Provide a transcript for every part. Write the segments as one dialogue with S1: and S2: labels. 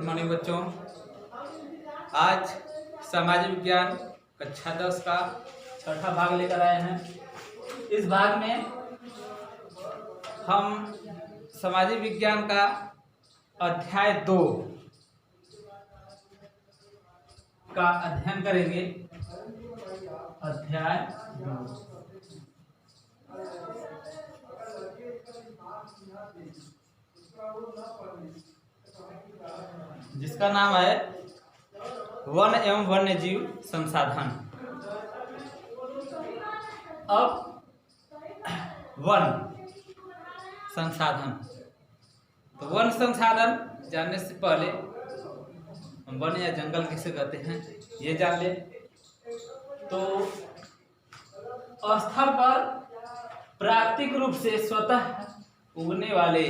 S1: Morning बच्चों। आज सामाजिक विज्ञान कक्षा 10 का छठा भाग लेकर आए हैं। इस भाग में हम सामाजिक विज्ञान का अध्याय 2 का अध्ययन करेंगे। अध्याय 2 जिसका नाम है वन एवं वन्य जीव संसाधन। अब वन संसाधन, तो वन संसाधन जानने से पहले हम वन या जंगल किसे कहते हैं ये जान ले। तो स्थल पर प्राकृतिक रूप से स्वतः उगने वाले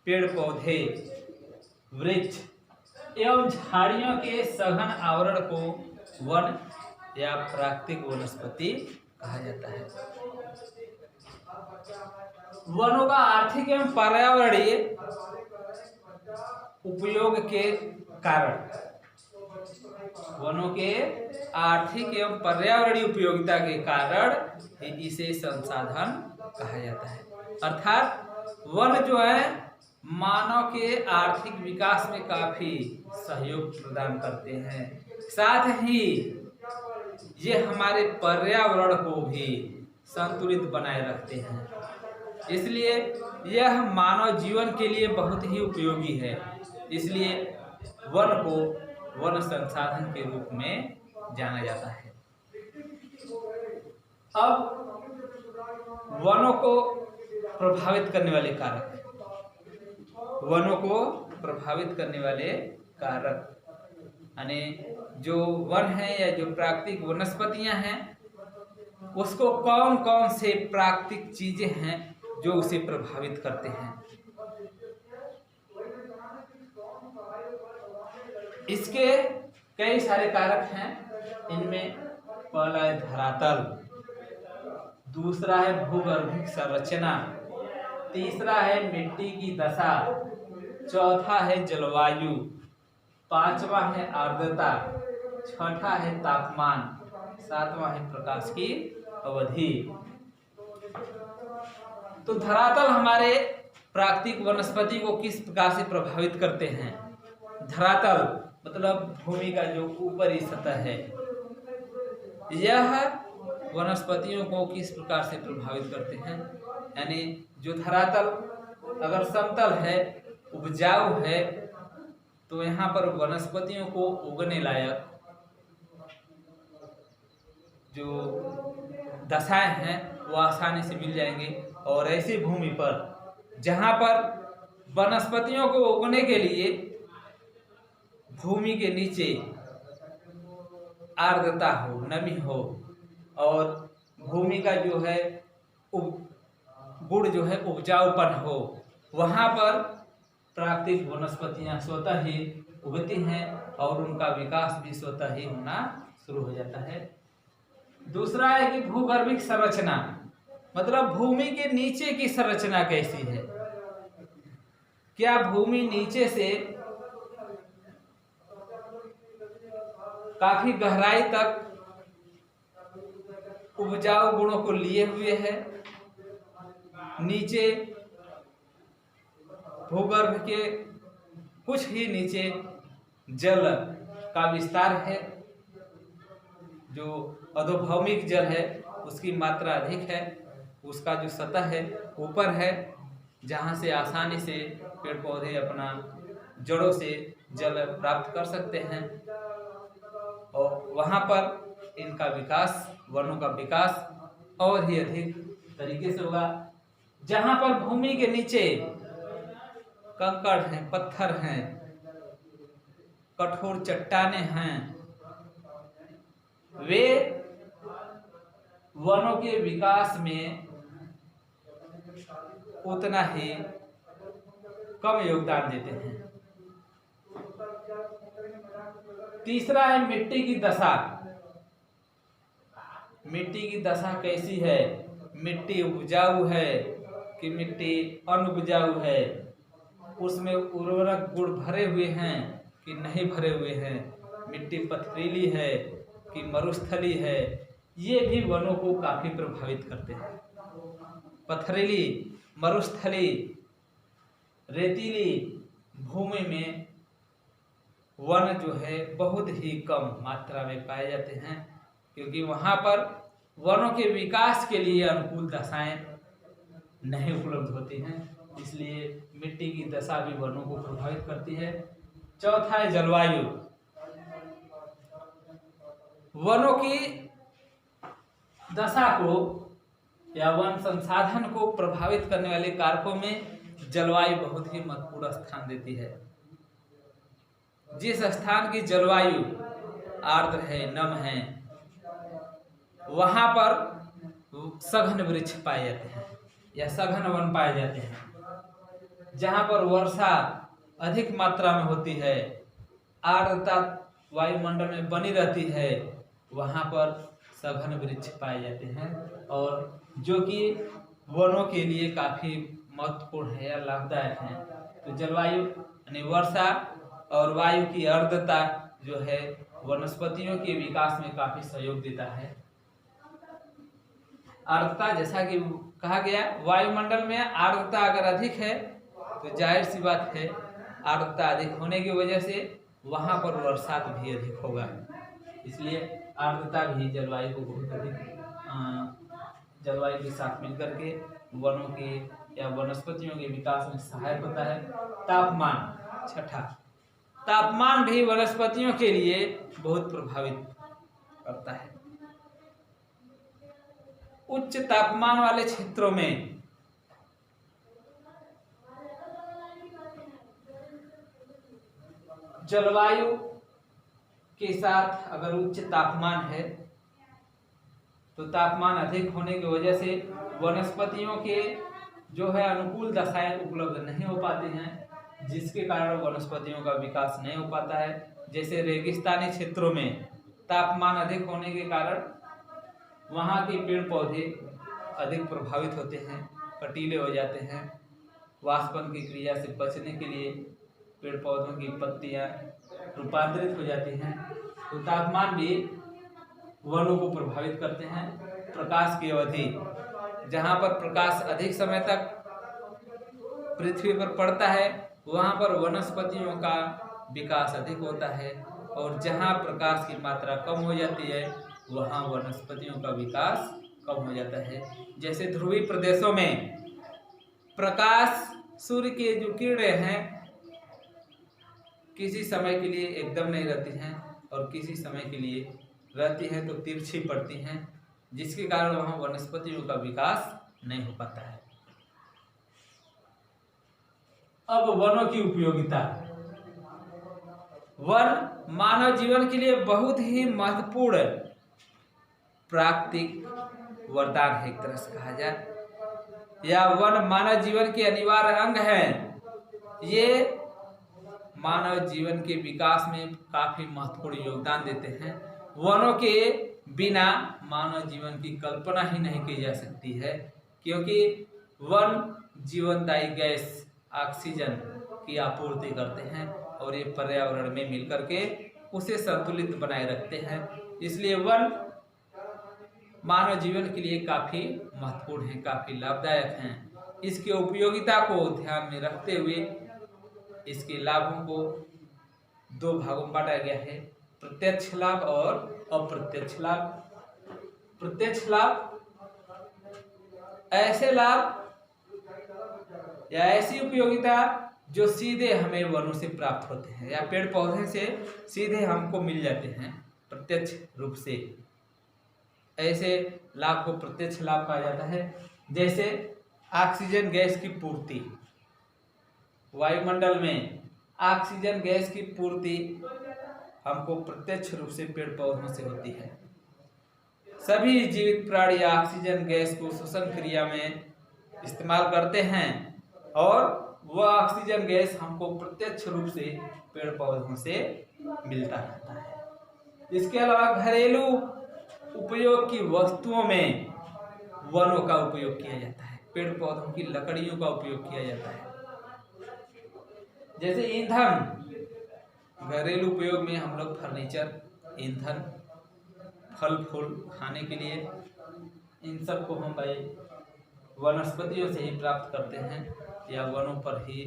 S1: पेड़ पौधे, वृक्ष एवं झाड़ियों के सघन आवरण को वन या प्राकृतिक वनस्पति कहा जाता है। वनों का आर्थिक एवं पर्यावरणीय उपयोग के कारण, वनों के आर्थिक एवं पर्यावरणीय उपयोगिता के कारण इसे संसाधन कहा जाता है। अर्थात वन जो है मानव के आर्थिक विकास में काफी सहयोग प्रदान करते हैं, साथ ही ये हमारे पर्यावरण को भी संतुलित बनाए रखते हैं। इसलिए यह मानव जीवन के लिए बहुत ही उपयोगी है। इसलिए वन को वन संसाधन के रूप में जाना जाता है। अब वनों को प्रभावित करने वाले कारक, वनों को प्रभावित करने वाले कारक यानी जो वन है या जो प्राकृतिक वनस्पतियां हैं उसको कौन कौन से प्राकृतिक चीजें हैं जो उसे प्रभावित करते हैं। इसके कई सारे कारक हैं। इनमें पहला है धरातल, दूसरा है भूगर्भिक संरचना, तीसरा है मिट्टी की दशा, चौथा है जलवायु, पांचवा है आर्द्रता, छठा है तापमान, सातवां है प्रकाश की अवधि। तो धरातल हमारे प्राकृतिक वनस्पति को किस प्रकार से प्रभावित करते हैं। धरातल मतलब भूमि का जो ऊपरी सतह है, यह वनस्पतियों को किस प्रकार से प्रभावित करते हैं। यानी जो धरातल अगर समतल है, उपजाऊ है, तो यहाँ पर वनस्पतियों को उगने लायक जो दशाएं हैं वो आसानी से मिल जाएंगे। और ऐसी भूमि पर जहाँ पर वनस्पतियों को उगने के लिए भूमि के नीचे आर्द्रता हो, नमी हो और भूमि का जो है गुण जो है उपजाऊपन हो, वहाँ पर प्राकृतिक वनस्पतियाँ स्वतः ही उगती हैं और उनका विकास भी स्वतः ही होना शुरू हो जाता है। दूसरा है कि भूगर्भिक संरचना, मतलब भूमि के नीचे की संरचना कैसी है। क्या भूमि नीचे से काफी गहराई तक उपजाऊ गुणों को लिए हुए है, नीचे भूगर्भ के कुछ ही नीचे जल का विस्तार है, जो अधोभौमिक जल है उसकी मात्रा अधिक है, उसका जो सतह है ऊपर है, जहाँ से आसानी से पेड़ पौधे अपना जड़ों से जल प्राप्त कर सकते हैं और वहाँ पर इनका विकास, वनों का विकास और ही अधिक तरीके से होगा। जहाँ पर भूमि के नीचे कंकड़ हैं, पत्थर हैं, कठोर चट्टाने हैं, वे वनों के विकास में उतना ही कम योगदान देते हैं। तीसरा है मिट्टी की दशा। मिट्टी की दशा कैसी है, मिट्टी उपजाऊ है कि मिट्टी अनुपजाऊ है, उसमें उर्वरक गुण भरे हुए हैं कि नहीं भरे हुए हैं, मिट्टी पथरीली है कि मरुस्थली है, ये भी वनों को काफी प्रभावित करते हैं। पथरीली, मरुस्थली, रेतीली भूमि में वन जो है बहुत ही कम मात्रा में पाए जाते हैं, क्योंकि वहाँ पर वनों के विकास के लिए अनुकूल दशाएं नहीं उपलब्ध होती हैं, इसलिए मिट्टी की दशा भी वनों को प्रभावित करती है। चौथा है जलवायु। वनों की दशा को या वन संसाधन को प्रभावित करने वाले कारकों में जलवायु बहुत ही महत्वपूर्ण स्थान देती है। जिस स्थान की जलवायु आर्द्र है, नम है, वहां पर सघन वृक्ष पाए जाते हैं या सघन वन पाए जाते हैं। जहां पर वर्षा अधिक मात्रा में होती है, आर्द्रता वायुमंडल में बनी रहती है, वहां पर सघन वृक्ष पाए जाते हैं, और जो कि वनों के लिए काफी महत्वपूर्ण है या लाभदायक है। तो जलवायु यानी वर्षा और वायु की आर्द्रता जो है वनस्पतियों के विकास में काफी सहयोग देता है। आर्द्रता, जैसा कि कहा गया, वायुमंडल में आर्द्रता अगर अधिक है तो जाहिर सी बात है आर्द्रता अधिक होने की वजह से वहां पर वर्षा भी अधिक होगा, इसलिए आर्द्रता भी जलवायु को बहुत अधिक जलवायु के साथ मिलकर के वनों के या वनस्पतियों के विकास में सहायक होता है। तापमान, छठा, तापमान भी वनस्पतियों के लिए बहुत प्रभावित करता है। उच्च तापमान वाले क्षेत्रों में जलवायु के साथ अगर उच्च तापमान है तो तापमान अधिक होने की वजह से वनस्पतियों के जो है अनुकूल दशाएं उपलब्ध नहीं हो पाती हैं, जिसके कारण वनस्पतियों का विकास नहीं हो पाता है। जैसे रेगिस्तानी क्षेत्रों में तापमान अधिक होने के कारण वहाँ के पेड़ पौधे अधिक प्रभावित होते हैं, कटीले हो जाते हैं। वाष्पन की क्रिया से बचने के लिए पेड़ पौधों की पत्तियाँ रूपांतरित हो जाती हैं। तो तापमान भी वनों को प्रभावित करते हैं। प्रकाश की अवधि, जहाँ पर प्रकाश अधिक समय तक पृथ्वी पर पड़ता है वहाँ पर वनस्पतियों का विकास अधिक होता है, और जहाँ प्रकाश की मात्रा कम हो जाती है वहाँ वनस्पतियों का विकास कम हो जाता है। जैसे ध्रुवीय प्रदेशों में प्रकाश, सूर्य के जो किरणें हैं किसी समय के लिए एकदम नहीं रहती हैं और किसी समय के लिए रहती हैं तो तिरछी पड़ती हैं, जिसके कारण वहाँ वनस्पतियों का विकास नहीं हो पाता है। अब वनों की उपयोगिता। वन मानव जीवन के लिए बहुत ही महत्वपूर्ण प्राकृतिक वरदान है, एक तरह से कहा जाए, या वन मानव जीवन के अनिवार्य अंग हैं। ये मानव जीवन के विकास में काफी महत्वपूर्ण योगदान देते हैं। वनों के बिना मानव जीवन की कल्पना ही नहीं की जा सकती है, क्योंकि वन जीवनदायी गैस ऑक्सीजन की आपूर्ति करते हैं और ये पर्यावरण में मिलकर के उसे संतुलित बनाए रखते हैं। इसलिए वन मानव जीवन के लिए काफी महत्वपूर्ण है, काफी लाभदायक हैं। इसकी उपयोगिता को ध्यान में रखते हुए इसके लाभों को दो भागों में बांटा गया है, प्रत्यक्ष लाभ और अप्रत्यक्ष लाभ। प्रत्यक्ष लाभ ऐसे लाभ या ऐसी उपयोगिता जो सीधे हमें वनों से प्राप्त होते हैं या पेड़ पौधे से सीधे हमको मिल जाते हैं प्रत्यक्ष रूप से, ऐसे लाभ को प्रत्यक्ष लाभ कहा जाता है। जैसे ऑक्सीजन गैस की पूर्ति, वायुमंडल में ऑक्सीजन गैस की पूर्ति हमको प्रत्यक्ष रूप से पेड़ पौधों से होती है। सभी जीवित प्राणी ऑक्सीजन गैस को श्वसन क्रिया में इस्तेमाल करते हैं और वह ऑक्सीजन गैस हमको प्रत्यक्ष रूप से पेड़ पौधों से मिलता रहता है। इसके अलावा घरेलू उपयोग की वस्तुओं में वनों का उपयोग किया जाता है, पेड़ पौधों की लकड़ियों का उपयोग किया जाता है। जैसे ईंधन, घरेलू उपयोग में हम लोग फर्नीचर, ईंधन, फल फूल खाने के लिए, इन सब को हम भाई वनस्पतियों से ही प्राप्त करते हैं या वनों पर ही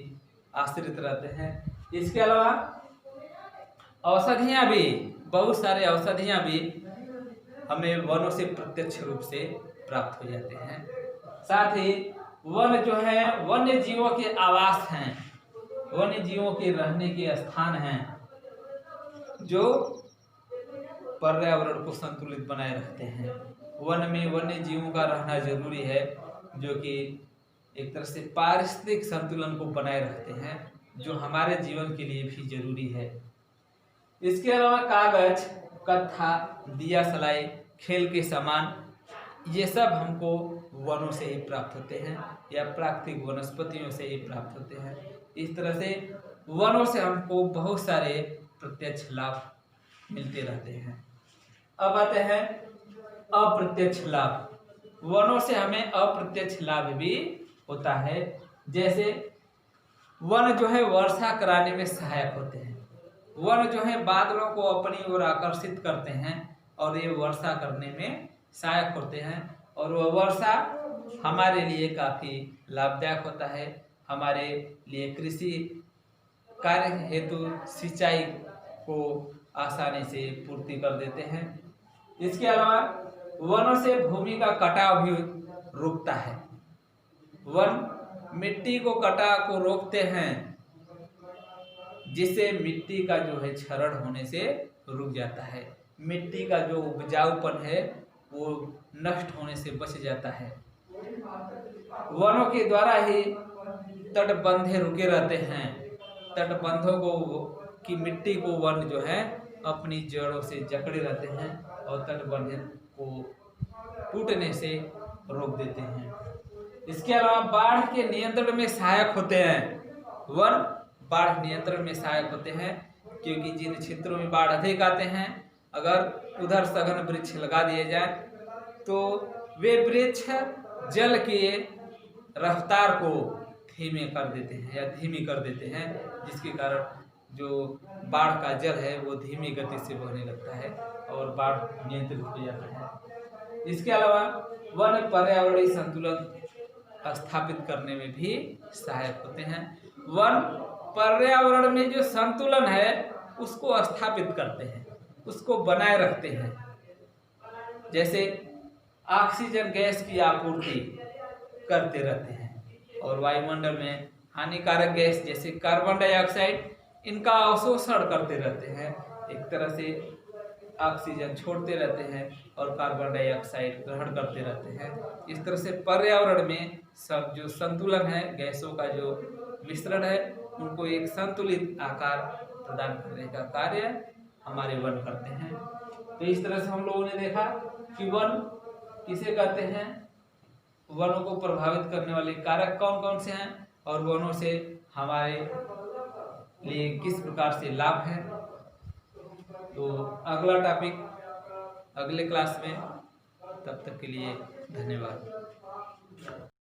S1: आश्रित रहते हैं। इसके अलावा औषधियाँ भी, बहुत सारे औषधियाँ भी हमें वनों से प्रत्यक्ष रूप से प्राप्त हो जाते हैं। साथ ही वन जो है वन्य जीवों के आवास हैं, वन्य जीवों के रहने के स्थान हैं, जो पर्यावरण को संतुलित बनाए रखते हैं। वन में वन्य जीवों का रहना जरूरी है, जो कि एक तरह से पारिस्थितिक संतुलन को बनाए रखते हैं, जो हमारे जीवन के लिए भी जरूरी है। इसके अलावा कागज, कत्था, दिया सलाई, खेल के सामान, ये सब हमको वनों से ही प्राप्त होते हैं या प्राकृतिक वनस्पतियों से ही प्राप्त होते हैं। इस तरह से वनों से हमको बहुत सारे प्रत्यक्ष लाभ मिलते रहते हैं। अब आते हैं अप्रत्यक्ष लाभ। वनों से हमें अप्रत्यक्ष लाभ भी होता है। जैसे वन जो है वर्षा कराने में सहायक होते हैं। वन जो है बादलों को अपनी ओर आकर्षित करते हैं और ये वर्षा करने में सहायक होते हैं, और वह वर्षा हमारे लिए काफ़ी लाभदायक होता है। हमारे लिए कृषि कार्य हेतु सिंचाई को आसानी से पूर्ति कर देते हैं। इसके अलावा वनों से भूमि का कटाव भी रुकता है। वन मिट्टी को कटाव को रोकते हैं, जिससे मिट्टी का जो है क्षरण होने से रुक जाता है। मिट्टी का जो उपजाऊपन है वो नष्ट होने से बच जाता है। वनों के द्वारा ही तटबंधे रुके रहते हैं। तटबंधों को की मिट्टी को वन जो है अपनी जड़ों से जकड़े रहते हैं और तटबंधों को टूटने से रोक देते हैं। इसके अलावा बाढ़ के नियंत्रण में सहायक होते हैं। वन बाढ़ नियंत्रण में सहायक होते हैं, क्योंकि जिन क्षेत्रों में बाढ़ अधिक आते हैं, अगर उधर सघन वृक्ष लगा दिए जाए तो वे वृक्ष जल के रफ्तार को धीमे कर देते हैं या धीमी कर देते हैं, जिसके कारण जो बाढ़ का जल है वो धीमी गति से बहने लगता है और बाढ़ नियंत्रित हो जाता है। इसके अलावा वन पर्यावरणीय संतुलन स्थापित करने में भी सहायक होते हैं। वन पर्यावरण में जो संतुलन है उसको स्थापित करते हैं, उसको बनाए रखते हैं। जैसे ऑक्सीजन गैस की आपूर्ति करते रहते हैं और वायुमंडल में हानिकारक गैस जैसे कार्बन डाइऑक्साइड इनका अवशोषण करते रहते हैं। एक तरह से ऑक्सीजन छोड़ते रहते हैं और कार्बन डाइऑक्साइड ग्रहण करते रहते हैं। इस तरह से पर्यावरण में सब जो संतुलन है, गैसों का जो मिश्रण है, उनको एक संतुलित आकार प्रदान करने का कार्य हमारे वन करते हैं। तो इस तरह से हम लोगों ने देखा कि वन किसे कहते हैं, वनों को प्रभावित करने वाले कारक कौन कौन से हैं और वनों से हमारे लिए किस प्रकार से लाभ है। तो अगला टॉपिक अगले क्लास में, तब तक के लिए धन्यवाद।